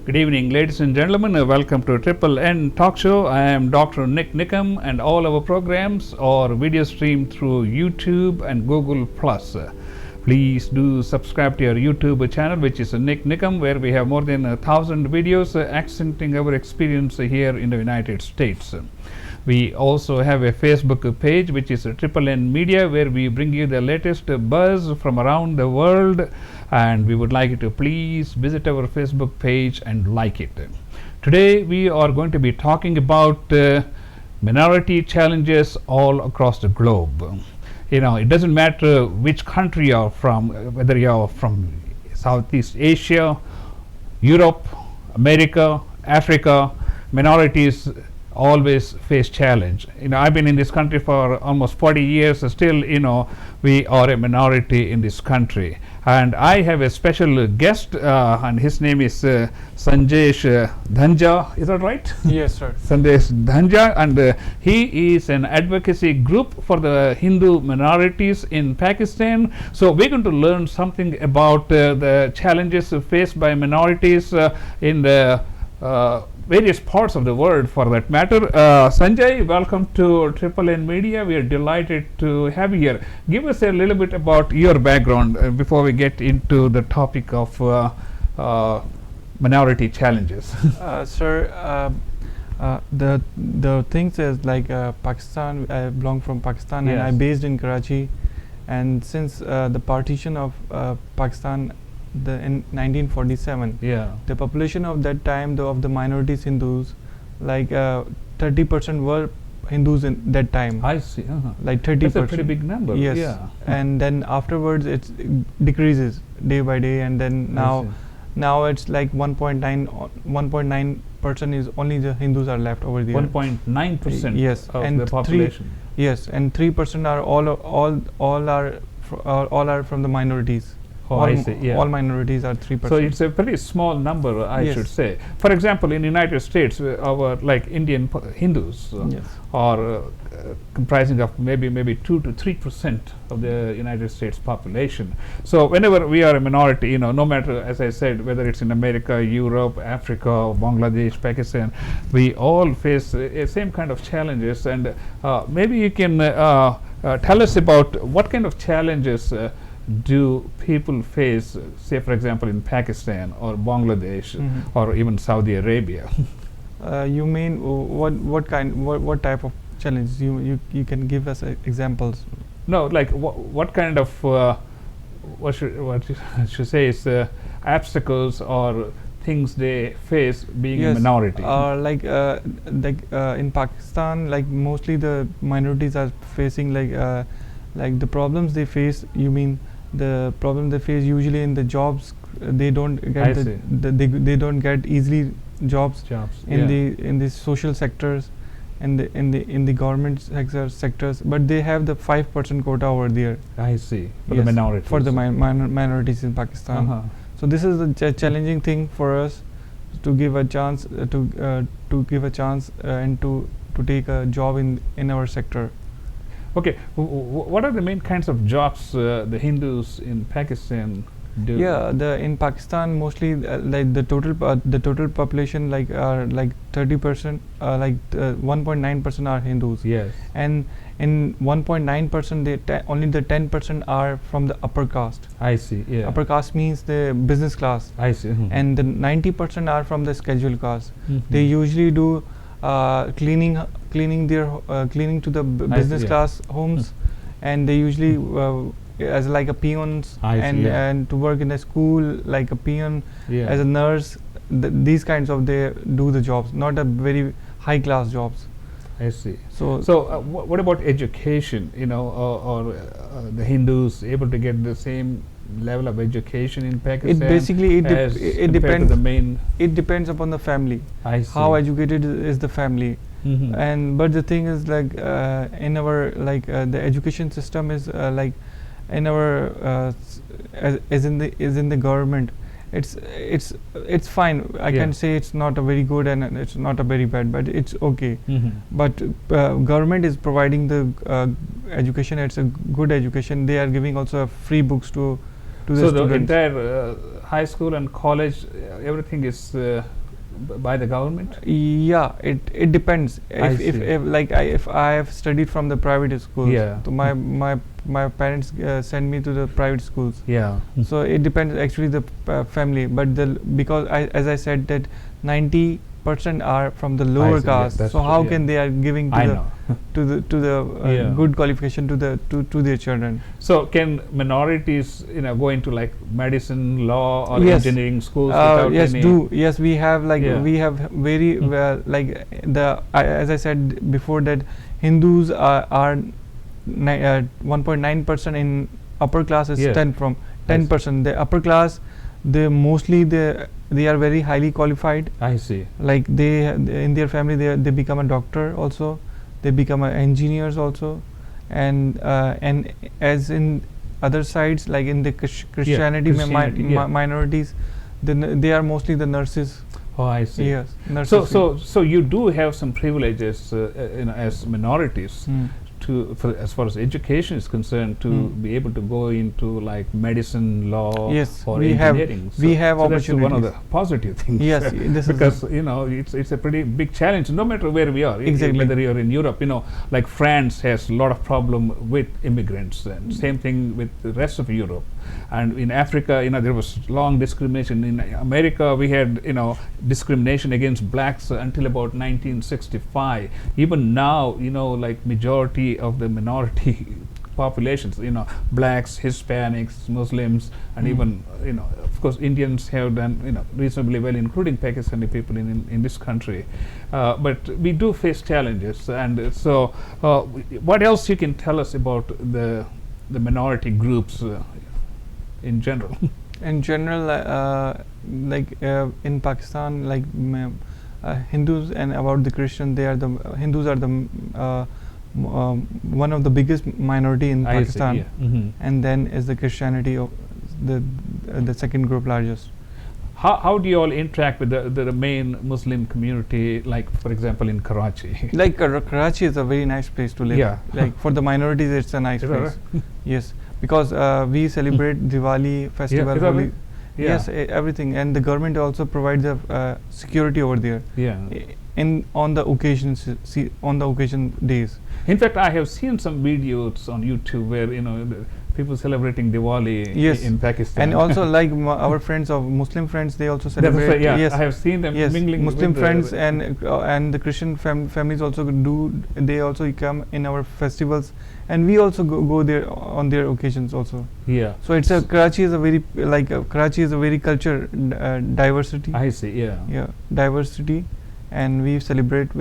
Good evening, ladies and gentlemen. Welcome to Triple N Talk Show. I am Dr. NIK NIKAM, and all our programs are video streamed through YouTube and Google+. Please do subscribe to our YouTube channel, which is NIK NIKAM, where we have more than 1,000 videos accenting our experience here in the United States. We also have a Facebook page, which is Triple N Media, where we bring you the latest buzz from around the world, and we would like you to please visit our Facebook page and like it. Today we are going to be talking about minority challenges all across the globe. You know, it doesn't matter which country you're from, whether you're from Southeast Asia, Europe, America, Africa, minorities always face challenge. I've been in this country for almost 40 years. Still, we are a minority in this country. And I have a special guest, and his name is Sanjesh Danja. Is that right? Yes, sir. Sanjesh Danja, and he is an advocacy group for the Hindu minorities in Pakistan. So we're going to learn something about the challenges faced by minorities in the various parts of the world, for that matter. Sanjay, welcome to Triple N Media. We are delighted to have you here. Give us a little bit about your background before we get into the topic of minority challenges. Sir, the things is like Pakistan. I belong from Pakistan, Yes. and I based in Karachi. And since the partition of Pakistan, in 1947, Yeah. the population of that time, of the minorities Hindus, like 30% were Hindus in that time. I see. Like 30%. That's a pretty big number. Yes. Yeah. And then afterwards it decreases day by day, and then now it's like 1.9% is only the Hindus are left over there. 1.9% Yes, of and the population. Yes, and 3% are all are from the minorities. Oh, I see. Yeah. All minorities are 3%. So it's a pretty small number, I Yes. should say. For example, in the United States, our Indian Hindus Yes. are comprising of maybe 2 to 3% of the United States population. So whenever we are a minority, no matter, as I said, whether it's in America, Europe, Africa, Bangladesh, Pakistan, we all face same kind of challenges. And maybe you can tell us about what kind of challenges do people face, say for example in Pakistan or Bangladesh or even Saudi Arabia? You mean what type of challenges? You can give us examples. No, like what kind of what should say is obstacles or things they face being a minority. In Pakistan, like mostly the minorities are facing like the problems they face. You mean the problem they face usually in the jobs? They don't get they don't get easily jobs in the social sectors and in the government sectors, but they have the 5% quota over there. I see. For the minorities. For the minorities in Pakistan. So this is the challenging thing for us to give a chance to give a chance and to take a job in our sector. Okay, what are the main kinds of jobs the Hindus in Pakistan do? Yeah, in Pakistan mostly like the total population are like 30%, 1.9% are Hindus. Yes. And in 1.9%, only the 10% are from the upper caste. I see. Yeah. Upper caste means the business class. I see. And the 90% are from the scheduled caste. They usually do cleaning to the business class homes, and they usually as like a peons and to work in a school like a peon, as a nurse. These kinds of they do the jobs, not a very high class jobs. I see. So what about education? Or the Hindus able to get the same level of education in Pakistan? It depends. It depends upon the family. I see. How educated is the family. But the thing is like in our the education system is like in our is in the government. It's fine. I can say it's not a very good and it's not a very bad, but it's okay. But government is providing the education. It's a good education. They are giving also free books to to the So students. the entire high school and college, everything is by the government? Yeah, it depends. I If see. if I have studied from the private schools, Yeah. so my parents send me to the private schools. Yeah. So it depends actually the family, but because as I said that 90% are from the lower see, yeah, caste. that's So true, how yeah. can they are giving to I the know. to the Yeah. good qualification to their children? So can minorities, go into like medicine, law, or Yes. engineering schools without Yes, any? yes, we have Yeah. we have very Mm. well as I said before that Hindus are 1.9% in upper class is Yes. 10%. The upper class, they mostly they are very highly qualified. I see. Like they in their family they become a doctor also, they become engineers also, and as in other sides like in the Christianity, Christianity, yeah. minorities, then they are mostly the nurses. Oh, I see. Yes, nurses. So you do have some privileges, as minorities, as far as education is concerned, to be able to go into like medicine, law, Yes, or we have- engineering. we have so that's one of the opportunities. positive things. Yes, this is because it's a pretty big challenge, no matter where we are. Exactly. Whether you're in Europe, like France has a lot of problem with immigrants, and same thing with the rest of Europe. And in Africa, there was long discrimination. In America, we had discrimination against blacks until about 1965. Even now, like majority of the minority populations, blacks, Hispanics, Muslims, and even of course Indians have done reasonably well, including Pakistani people in this country. But we do face challenges, and so what else you can tell us about the minority groups in general? In general, in Pakistan, Hindus and about the Christian, Hindus are the one of the biggest minority in I see, Pakistan, yeah. Mhm. and then is the Christianity of the second group largest. How do you all interact with the main Muslim community, like for example in Karachi? Like Karachi is a very nice place to live. Yeah. Like for the minorities, it's a nice Is that place. right? Yes, because we celebrate Diwali festival, is that Holi. right? Yeah. Yes, everything, and the government also provides security over there. Yeah. On the occasions, on the occasion days. In fact, I have seen some videos on YouTube where the people celebrating Diwali Yes. in Pakistan. And also like our friends of Muslim friends, they also That's celebrate. right, yeah. Yes, I have seen them yes. mingling Muslim with friends the, and the Christian families also do. They also come in our festivals, and we also go there on their occasions also. yeah. So it's Karachi is a very Karachi is a very culture diversity. I see. Yeah. Yeah, diversity, and we celebrate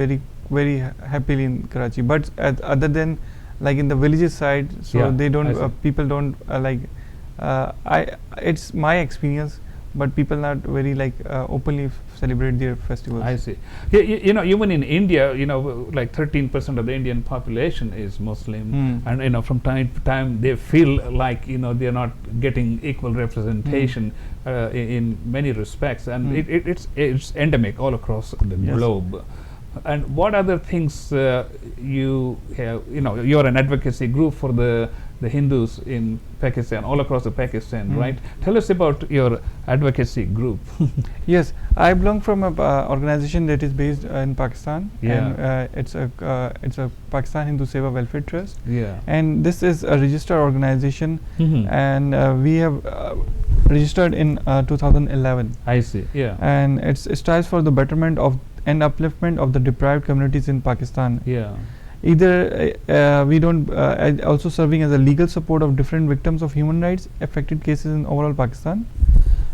very happily in Karachi. But other than like in the villages side, so Yeah, they I don't see. people don't it's my experience, but people not very openly celebrate their festivals. I see. Even in India, like 13% of the Indian population is Muslim, and from time to time they feel like they are not getting equal representation in many respects, and it's endemic all across the Yes. globe. And what other things you have? You're an advocacy group for the Hindus in Pakistan, all across the Pakistan, right? Tell us about your advocacy group. Yes, I belong from a organization that is based in Pakistan, Yeah. and it's a Pakistan Hindu Seva Welfare Trust, Yeah. and this is a registered organization, and we have registered in 2011, I see. Yeah. and it strives for the betterment of and upliftment of the deprived communities in Pakistan. Yeah. Either we don't also serving as a legal support of different victims of human rights affected cases in overall Pakistan.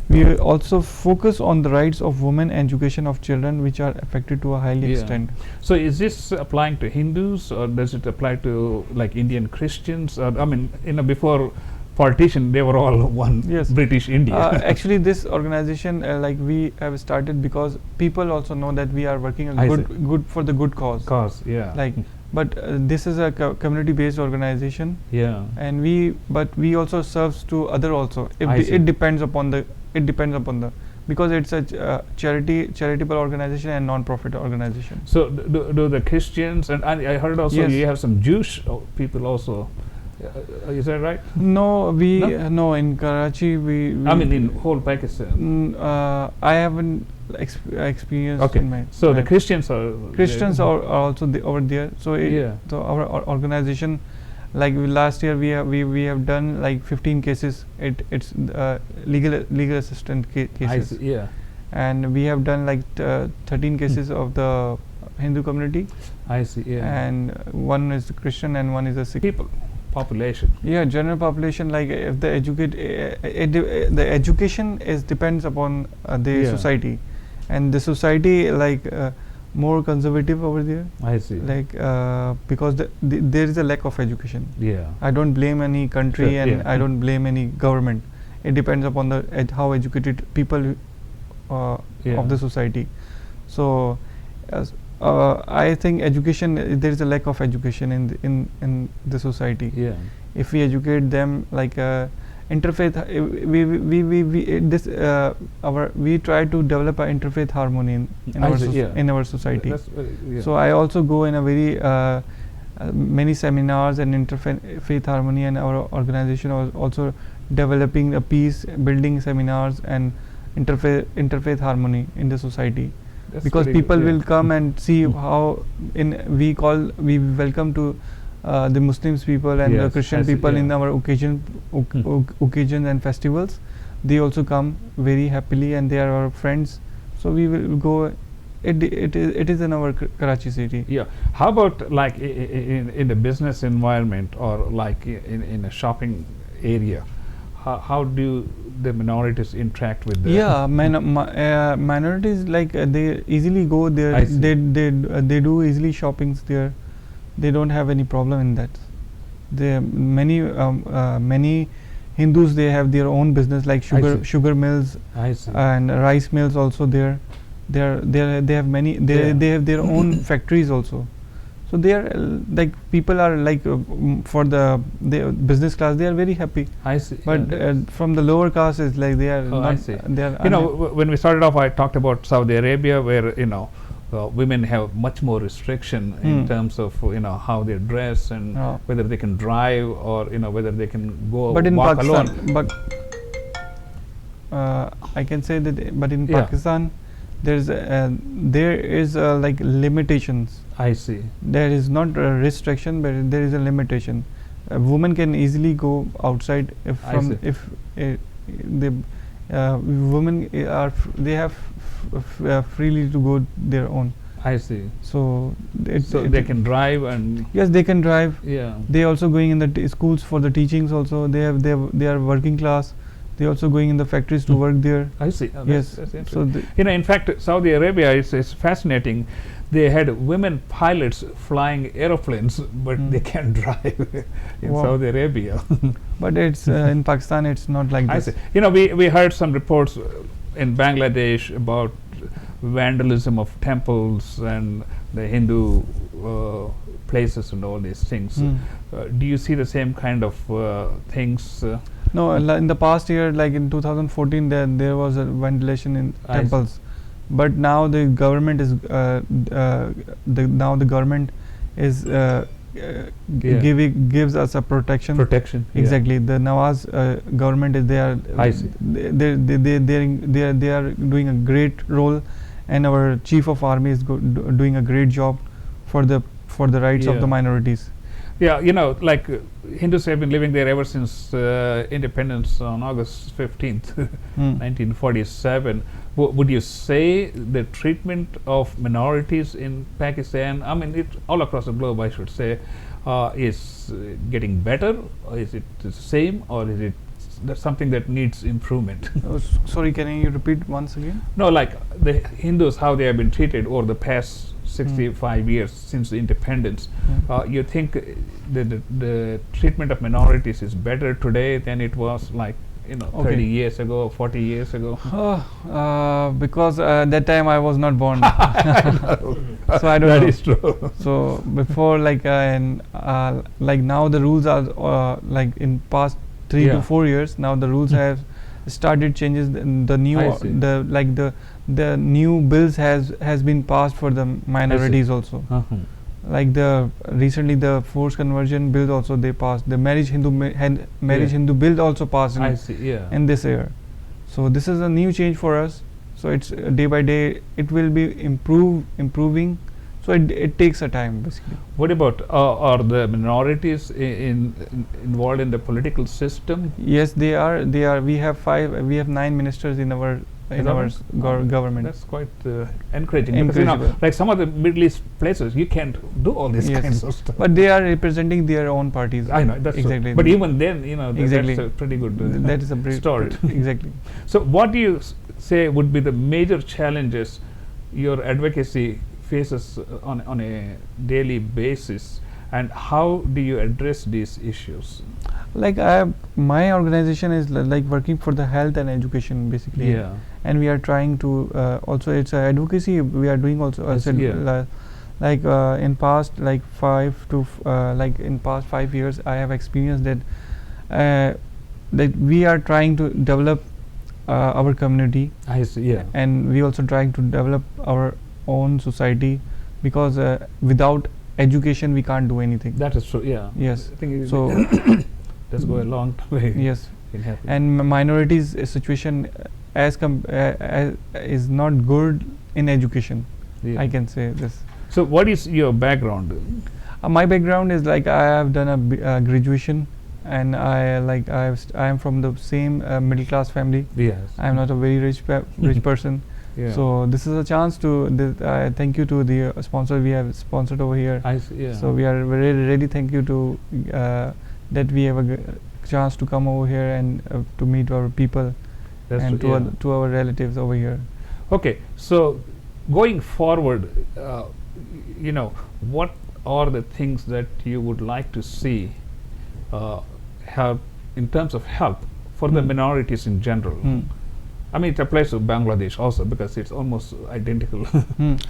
We also focus on the rights of women and education of children which are affected to a highly Yeah. extent. So is this applying to Hindus, or does it apply to like Indian Christians? I mean, before partition, they were all one Yes. British India. Actually, this organization we have started because people also know that we are working I good for the good cause. Cause, yeah. But this is a community-based organization, Yeah. and we also serves to other also. I see. It depends upon the because it's a charitable organization and non-profit organization. So do the Christians, and I heard also Yes. you have some Jewish people also Is that right? No, no, in Karachi we I mean, in whole Pakistan. I haven't experienced. Okay. In my So the Christians are are also over there. So so our organization, like last year we have done like 15 cases. It's legal assistant cases. I see, yeah. And we have done like 13 cases of the Hindu community. I see, yeah. And one is Christian and one is a Sikh. People, population. Yeah, general population. Like if the the education depends upon the society, and the society like more conservative over there. I see. Like because there is a lack of education. Yeah. I don't blame any country, and I don't blame any government. It depends upon the how educated people of the society. So I think education, there is a lack of education in the society. Yeah. If we educate them like interfaith, we try to develop an interfaith harmony in our society. So I also go in a very many seminars and interfaith harmony, and our organization was also developing a peace building seminars and interfaith harmony in the society. Because people will come and see how we welcome to the Muslims people and the Christian people in our occasions and festivals. They also come very happily, and they are our friends. So we will go. It is in our Karachi city. Yeah. How about like in the business environment, or like in a shopping area? How do the minorities interact with the minorities, like they easily go there. They do easily shoppings there. They don't have any problem in that. Many Hindus, they have their own business, like sugar mills and rice mills also there. They have many. They have their own factories also. So they are like people are like for the business class, they are very happy. I see. But from the lower caste, is like they are not. I see. They are when we started off, I talked about Saudi Arabia, where women have much more restriction in terms of how they dress and whether they can drive, or whether they can go walk alone. But I can say that. But in Pakistan, there is like limitations. I see. There is not a restriction, but there is a limitation. A woman can easily go outside if the women they have freely to go their own. I see. So they can drive, and yes, they can drive. Yeah. They also going in the schools for the teachings. Also, they are working class. They also going in the factories to work there. I see. Yes. That's so in fact, Saudi Arabia is fascinating. They had women pilots flying aeroplanes, but they can't drive in Saudi Arabia. But it's in Pakistan, it's not like this. I see. We heard some reports in Bangladesh about vandalism of temples and the Hindu places and all these things. Do you see the same kind of things? No, in the past year, like in 2014, there was a vandalization in temples. But now the government is gives us a protection. Exactly. The Nawaz government is there. I see. They are doing a great role, and our chief of army is doing a great job for the rights of the minorities. Yeah, like Hindus have been living there ever since independence on August 15th, 1947. Would you say the treatment of minorities in Pakistan, I mean, all across the globe, I should say, is getting better? Or is it the same, or is it something that needs improvement? Sorry, can you repeat once again? No, like the Hindus, how they have been treated over the past 65 years since the independence. You think the treatment of minorities is better today than it was like 30 years ago, 40 years ago? Because that time I was not born. So I don't know. That is true. So before, like now the rules are like in past 3 to 4 years. Now the rules have started changes. The new bills has been passed for the minorities also. like the recently the forced conversion bill also they passed. The marriage Hindu bill also passed I see. Yeah. in this year. So this is a new change for us. So it's day by day it will be improving. So it takes a time basically. What about are the minorities involved in the political system? Yes, they are. We have 9 ministers in our government. That's quite encouraging. Because, you know, like some of the Middle East places, you can't do all these kinds of stuff. But they are representing their own parties. I know, that's exactly. But even then, you know, exactly. that's a pretty good that is a start. Exactly. So what do you say would be the major challenges your advocacy faces on a daily basis, and how do you address these issues? Like my organization is like working for the health and education basically. Yeah. And we are trying to also it's advocacy we are doing also. Like in past like 5 years I have experienced that we are trying to develop our community. I see. Yeah. And we also trying to develop our own society, because without education we can't do anything. That is true. Yeah. Yes. I think so let's go a long way. Yes. In happening. And minorities situation is not good in education. Yeah. I can say this. So what is your background? My background is like I have done a graduation, and I am from the same middle class family. Yes. I am not a very rich person. Yeah. So this is a chance to thank you to the sponsor we have sponsored over here. I see. Yeah. So we are very really thank you to that we have a chance to come over here and to meet our people. That's and to our relatives over here. Okay, so going forward, you know, what are the things that you would like to see help in terms of help for the minorities in general? I mean, it applies to Bangladesh also, because it's almost identical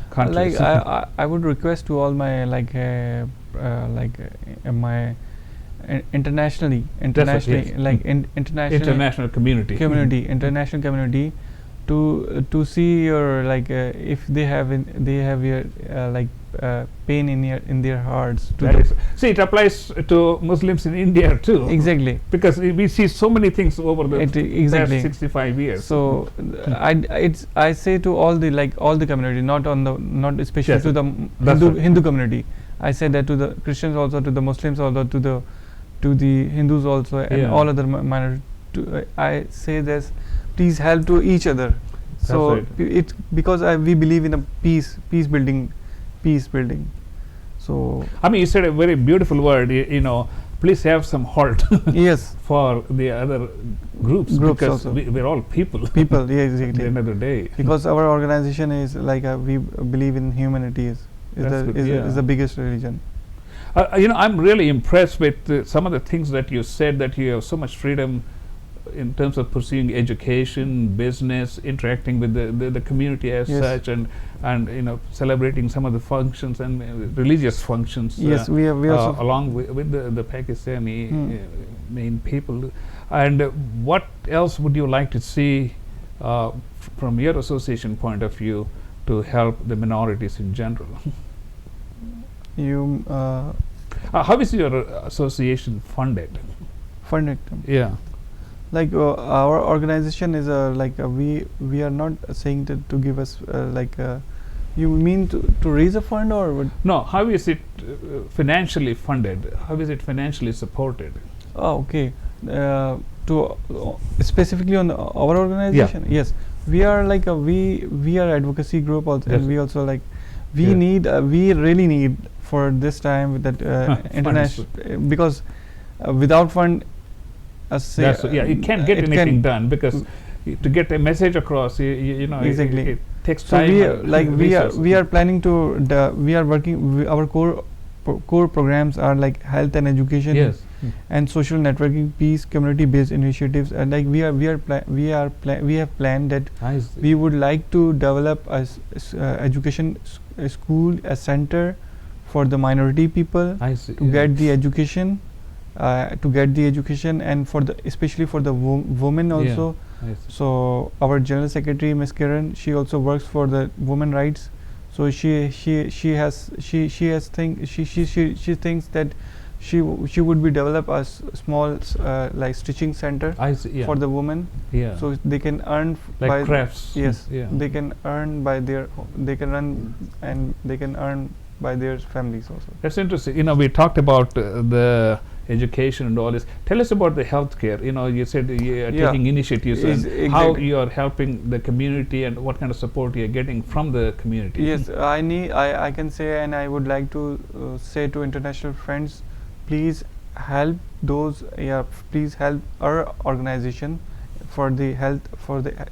countries. Like I would request to all my my international community to see your if they have your pain in their hearts. See, it applies to Muslims in India too. Exactly. Because we see so many things over the past 65 years. So I say to all the community, not especially to the Hindu community. I say that to the Christians also, to the Muslims also, to the Hindus also, and all other minorities. I say this: please help to each other. That's so right. it's because we believe in a peace building. So I mean, you said a very beautiful word. You know, please have some heart. Yes. For the other groups because we're all people. People, yeah, exactly. At the end of the day. Because our organization is we believe in humanity is the biggest religion. You know, I'm really impressed with some of the things that you said, that you have so much freedom in terms of pursuing education, business, interacting with the community as such, and you know, celebrating some of the functions and religious functions. Yes, we also along with the Pakistani main people. And what else would you like to see from your association point of view to help the minorities in general? How is your association funded? Funded. Yeah. Like our organization is we are not saying to give us you mean to raise a fund or what? No, how is it financially funded? How is it financially supported? Oh, okay. To specifically on our organization, yes, we are we are advocacy group also, and we also we really need for this time that international because without fund. You can't get anything done, because to get a message across, you know, exactly. it takes time. So we are planning to we are working. Our core programs are like health and education, and social networking, peace, community-based initiatives, and we have planned that we would like to develop a education school, a center for the minority people to get the education. And especially for the women also. So our General Secretary, Ms. Kiran, she also works for the women rights. So she thinks that she would be develop a small like stitching center I see, yeah. for the women, Yeah. so they can earn like by crafts. yes, Yeah. they can earn by their they can earn and they can earn by their families also. That's interesting. We talked about the education and all this. Tell us about the healthcare. You said you are Yeah. taking initiatives and how Exactly. you are helping the community and what kind of support you are getting from the community. Yes, I can say, and I would like to say to international friends, please help please help our organization for the health,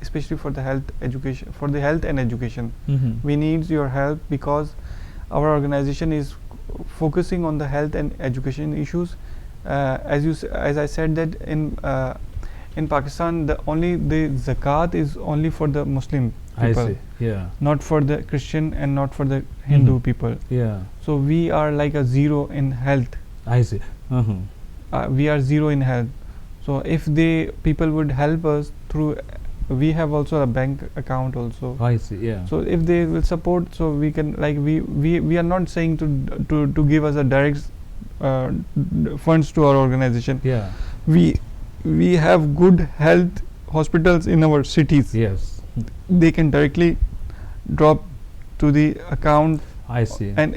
especially for the health education, for the health and education. Mhm. We need your help because our organization is focusing on the health and education issues. As I said that in Pakistan, the zakat is only for the Muslim people. I see. Yeah. Not for the Christian and not for the Hindu people. Yeah. So we are like a zero in health. I see. We are zero in health. So if people would help us through, we have also a bank account also. I see. Yeah. So if they will support, so we can, like, we are not saying to give us a direct funds to our organization. Yeah. We have good health hospitals in our cities. Yes. They can directly drop to the account. I see. And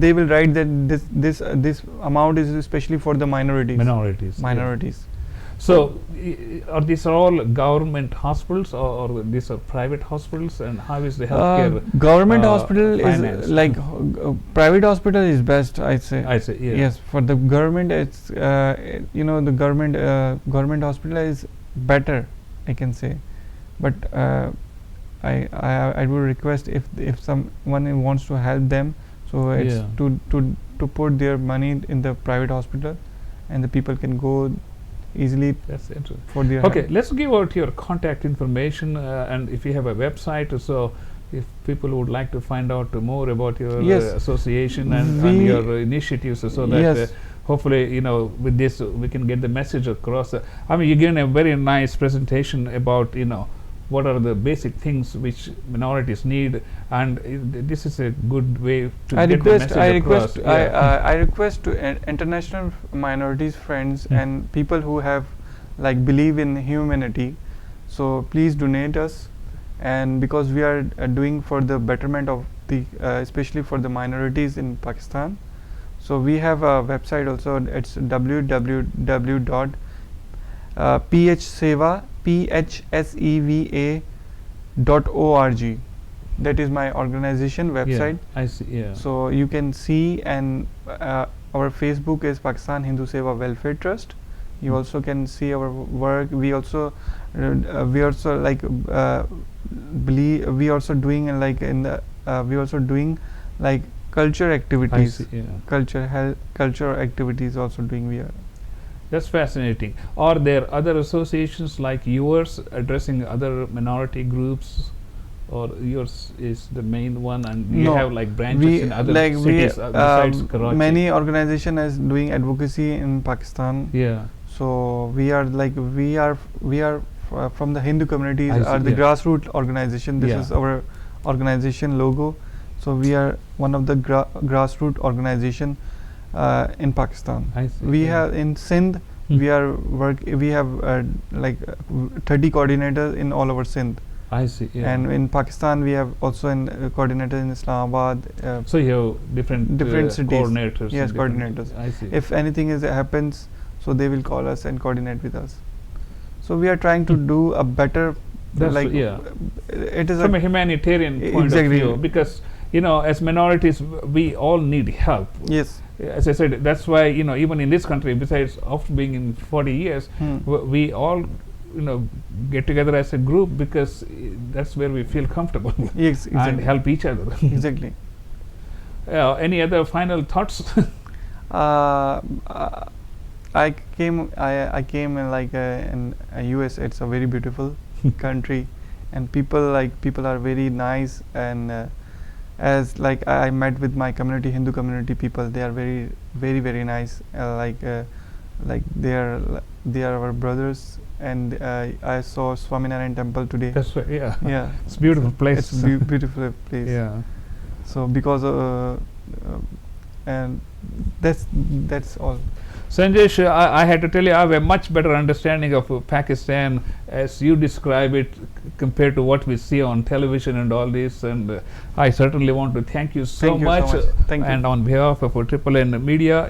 they will write that this amount is especially for the minorities. Minorities. Yeah. So, are these all government hospitals or these are private hospitals? And how is the healthcare? Government hospital financed? is like private hospital is best, I'd say. I see. Yeah. Yes, for the government, it's the government hospital is better, I can say, but I would request if someone wants to help them, so it's to put their money in the private hospital, and the people can go easily. That's interesting. For their Okay, help. let's give out your contact information, and if you have a website, so if people would like to find out more about your Yes. association and your initiatives, so that Yes. hopefully with this we can get the message across. I mean, you given a very nice presentation about what are the basic things which minorities need, and this is a good way to get the message across. I request to international minorities friends and people who have believe in humanity, so please donate us, and because we are doing for the betterment of the especially for the minorities in Pakistan. So we have a website also. It's phseva.org. That is my organization website. I see. Yeah. So you can see, and our Facebook is Pakistan Hindu Seva Welfare Trust. You also can see our work. We also doing culture activities. I see, yeah. Culture activities also doing we are. That's fascinating. Are there other associations like yours addressing other minority groups, or yours is the main one, and you No, have branches in other cities besides Karachi? Many organization is doing advocacy in Pakistan. Yeah. So we are from the Hindu communities, I see, are the yeah. grassroots organization. This Yeah. is our organization logo. So we are one of the grassroots organization in Pakistan. I see, We yeah. have in Sindh. We have 30 coordinators in all over Sindh. I see. Yeah. And in Pakistan, we have also coordinators in Islamabad. So you have different cities. coordinators. Yes, in different- coordinators. I see. If anything happens, so they will call us and coordinate with us. So we are trying to do a better. That's yeah. It is From a humanitarian point exactly. of view, because as minorities we all need help. Yes. As I said, that's why even in this country, besides after being in 40 years, we all get together as a group because that's where we feel comfortable Yes, and exactly. help each other. Exactly. Any other final thoughts? I came in US. It's a very beautiful country, and people are very nice, and as I met with my community, Hindu community people. They are very very very nice. They are our brothers, and I saw Swaminarayan temple today. That's right. Yeah. Yeah. It's a beautiful place. It's beautiful place. Yeah. So because and that's all. Sanjesh, I had to tell you, I have a much better understanding of Pakistan as you describe it compared to what we see on television and all this. And I certainly want to thank you so much. Thank you. And on behalf of Triple N Media,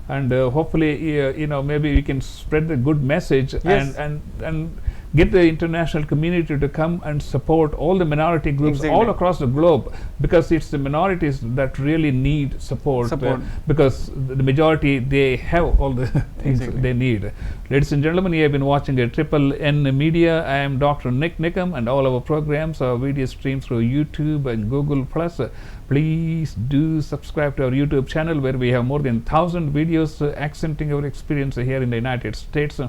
and hopefully, maybe we can spread the good message. Yes. and get the international community to come and support all the minority groups Exactly. all across the globe, because it's the minorities that really need support. Because the majority, they have all the things Exactly. they need. Ladies and gentlemen, you have been watching a Triple N Media. I am Dr. NIK NIKAM, and all our programs are video streamed through YouTube and Google+. Please do subscribe to our YouTube channel, where we have more than 1,000 videos accenting our experience here in the United States.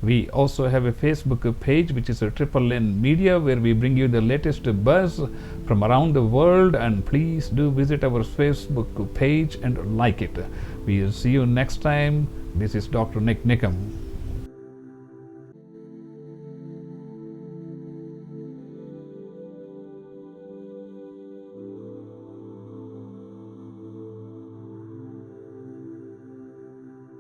We also have a Facebook page, which is a Triple N Media, where we bring you the latest buzz from around the world. And please do visit our Facebook page and like it. We will see you next time. This is Dr. NIK NIKAM.